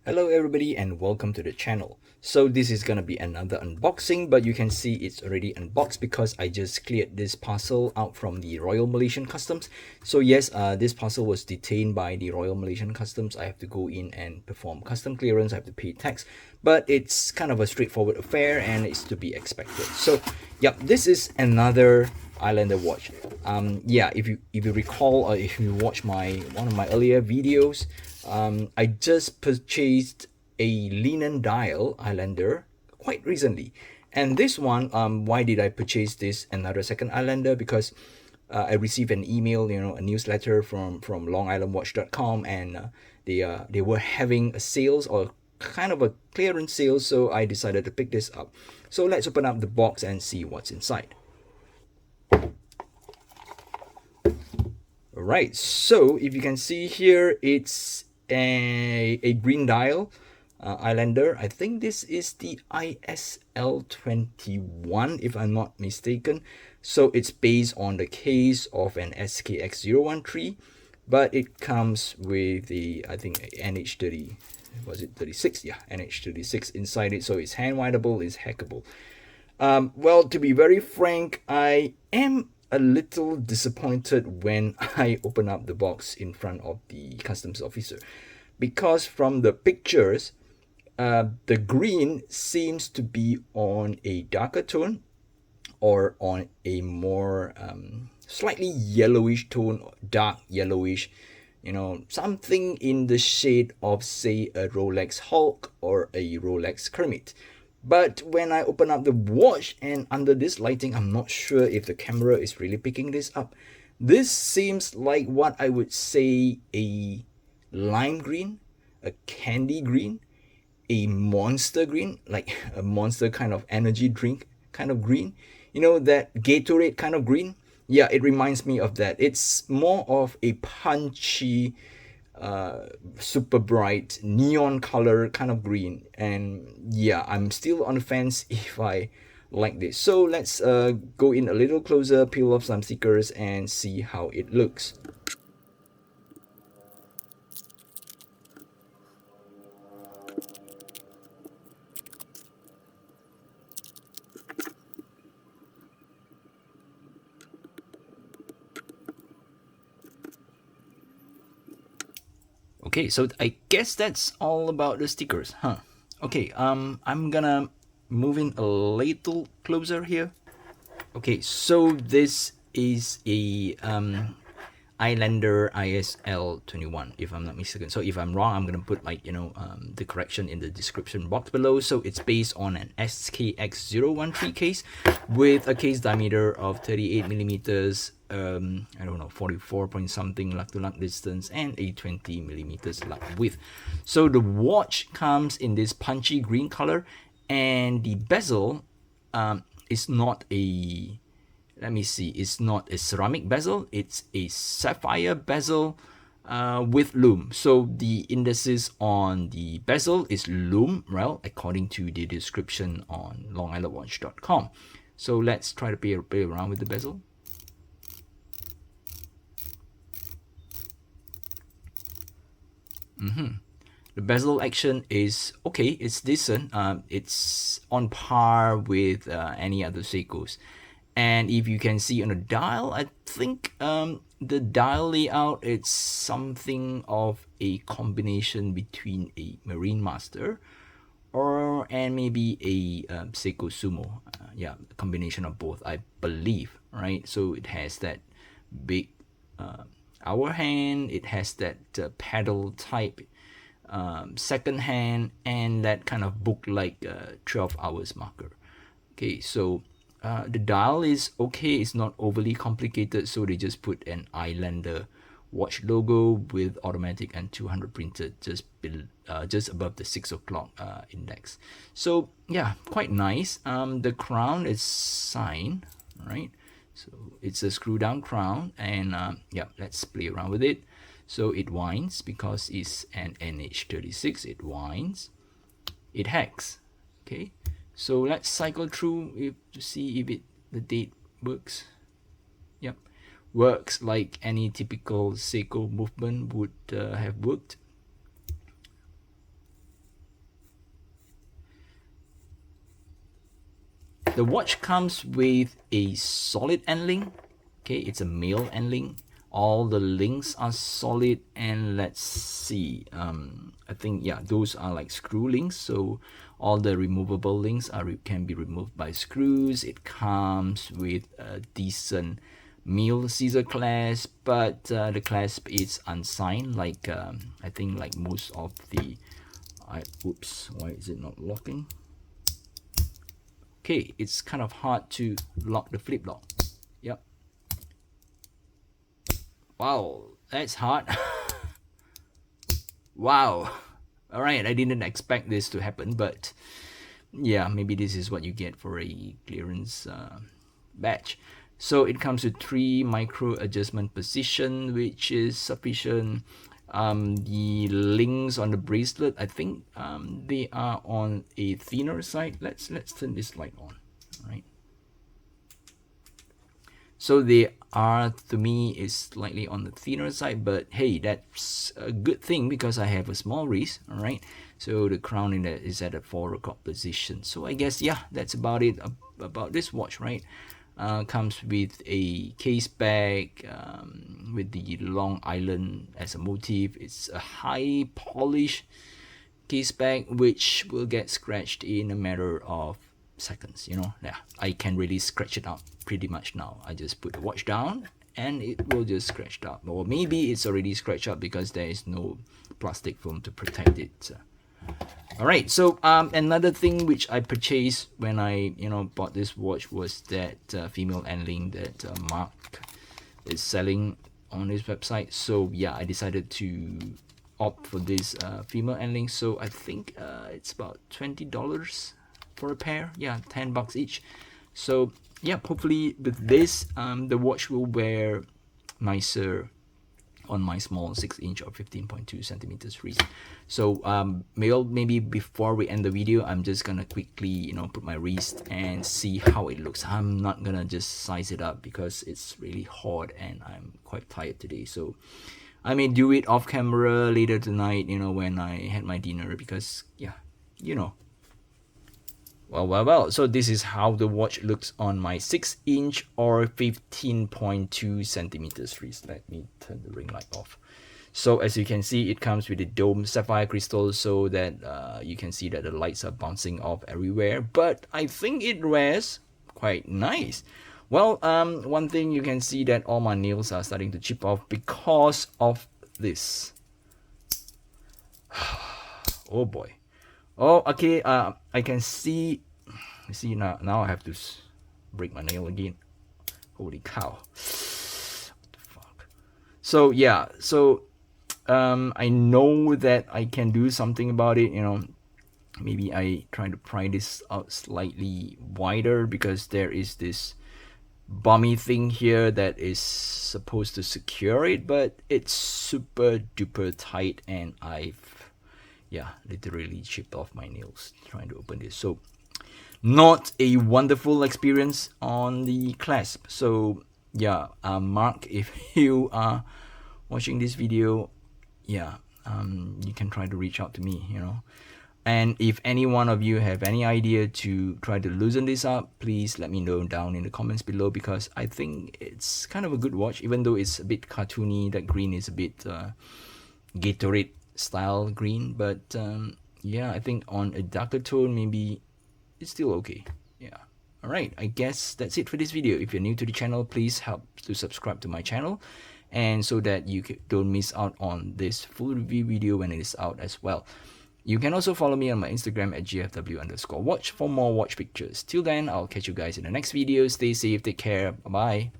Hello everybody and welcome to the channel. So this is gonna be another unboxing, but you can see it's already unboxed because I just cleared this parcel out from the Royal Malaysian Customs. So yes, this parcel was detained by the Royal Malaysian Customs. I have to go in and perform custom clearance. I have to pay tax, but it's kind of a straightforward affair and it's to be expected. So yep, this is another Islander watch. Yeah, if you recall, or if you watch one of my earlier videos, I just purchased a linen dial Islander quite recently, and this one, why did I purchase this another second Islander? Because I received an email, a newsletter from longislandwatch.com, and they were having a sales or kind of a clearance sale, so I decided to pick this up. So let's open up the box and see what's inside. Alright, so if you can see here, it's a green dial Islander. I think this is the ISL21 if I'm not mistaken. So it's based on the case of an SKX013, but it comes with the, I think, NH30, was it 36? Yeah, NH36 inside it, so it's hand windable, it's hackable. Well, to be very frank, I am a little disappointed when I open up the box in front of the customs officer, because from the pictures, the green seems to be on a darker tone or on a more slightly yellowish tone, dark yellowish, something in the shade of, say, a Rolex Hulk or a Rolex Kermit. But when I open up the watch and under this lighting, I'm not sure if the camera is really picking this up. This seems like what I would say a lime green, a candy green, a monster green, like a monster kind of energy drink kind of green. That Gatorade kind of green. Yeah, it reminds me of that. It's more of a punchy, super bright neon color kind of green, and yeah, I'm still on the fence if I like this. So let's go in a little closer, peel off some stickers and see how it looks. Okay, so I guess that's all about the stickers, huh? Okay, I'm gonna move in a little closer here. Okay, so this is a Islander ISL21, if I'm not mistaken. So if I'm wrong, I'm gonna put the correction in the description box below. So it's based on an SKX013 case with a case diameter of 38 millimeters. I don't know, 44 point something lug to lug distance, and a 20 millimeters lug width. So the watch comes in this punchy green color, and the bezel is not a, let me see, it's not a ceramic bezel, it's a sapphire bezel with lume. So the indices on the bezel is lume, well, according to the description on longislandwatch.com. So let's try to play around with the bezel. The bezel action is okay, it's decent. It's on par with any other Seikos. And if you can see on the dial, I think the dial layout, it's something of a combination between a Marine Master and maybe a Seiko Sumo. Yeah, a combination of both, I believe, right? So it has that big hour hand, it has that paddle type second hand, and that kind of book like 12 hours marker. Okay, so the dial is okay, it's not overly complicated, so they just put an Islander watch logo with automatic and 200 printed just above the 6 o'clock index. So yeah, quite nice. The crown is signed, right? So it's a screw down crown, and yeah, let's play around with it. So it winds because it's an NH36, it winds, it hacks. Okay, so let's cycle through to see if the date works. Yep, works like any typical Seiko movement would have worked. The watch comes with a solid end link. Okay, it's a male end link. All the links are solid, and let's see, I think, yeah, those are like screw links, so all the removable links can be removed by screws. It comes with a decent mill scissor clasp, but the clasp is unsigned, like I think like most of the oops, why is it not locking? Okay, it's kind of hard to lock the flip lock. Yep. Wow, that's hard. Wow. All right, I didn't expect this to happen, but yeah, maybe this is what you get for a clearance batch. So it comes with 3 micro adjustment position, which is sufficient. The links on the bracelet, I think they are on a thinner side. Let's turn this light on. All right. So they are, to me, is slightly on the thinner side, but hey, that's a good thing because I have a small wrist. All right, so the crown in it is at a 4 o'clock position. So I guess, yeah, that's about it about this watch, right? Comes with a case bag with the Long Island as a motif. It's a high polish case bag which will get scratched in a matter of seconds. Yeah, I can really scratch it out pretty much now. I just put the watch down and it will just scratch out, or maybe it's already scratched out because there is no plastic film to protect it. All right, so another thing which I purchased when I bought this watch was that female end link that Mark is selling on his website. So yeah, I decided to opt for this female end link. So I think it's about $20 for a pair. Yeah, $10 each. So yeah, hopefully with this the watch will wear nicer on my small 6-inch or 15.2 centimeters wrist. So maybe before we end the video, I'm just gonna quickly put my wrist and see how it looks. I'm not gonna just size it up because it's really hot and I'm quite tired today. So I may do it off camera later tonight, when I had my dinner, because yeah, Well, so this is how the watch looks on my 6-inch or 15.2 centimeters wrist. Let me turn the ring light off. So as you can see, it comes with a dome sapphire crystal, so that you can see that the lights are bouncing off everywhere. But I think it wears quite nice. Well, one thing you can see that all my nails are starting to chip off because of this. Oh boy. Oh, okay. I can see. See now. Now I have to break my nail again. Holy cow! What the fuck? So yeah. So I know that I can do something about it. Maybe I try to pry this out slightly wider, because there is this bummy thing here that is supposed to secure it, but it's super duper tight, and I've literally chipped off my nails trying to open this. So not a wonderful experience on the clasp. So yeah, Mark, if you are watching this video, yeah, you can try to reach out to me, and if any one of you have any idea to try to loosen this up, please let me know down in the comments below, because I think it's kind of a good watch, even though it's a bit cartoony. That green is a bit Gatorade style green, but yeah, I think on a darker tone maybe it's still okay. Yeah. Alright, I guess that's it for this video. If you're new to the channel, please help to subscribe to my channel, and so that you don't miss out on this full review video when it is out as well. You can also follow me on my Instagram at gfw_watch for more watch pictures. Till then, I'll catch you guys in the next video. Stay safe, take care, bye bye.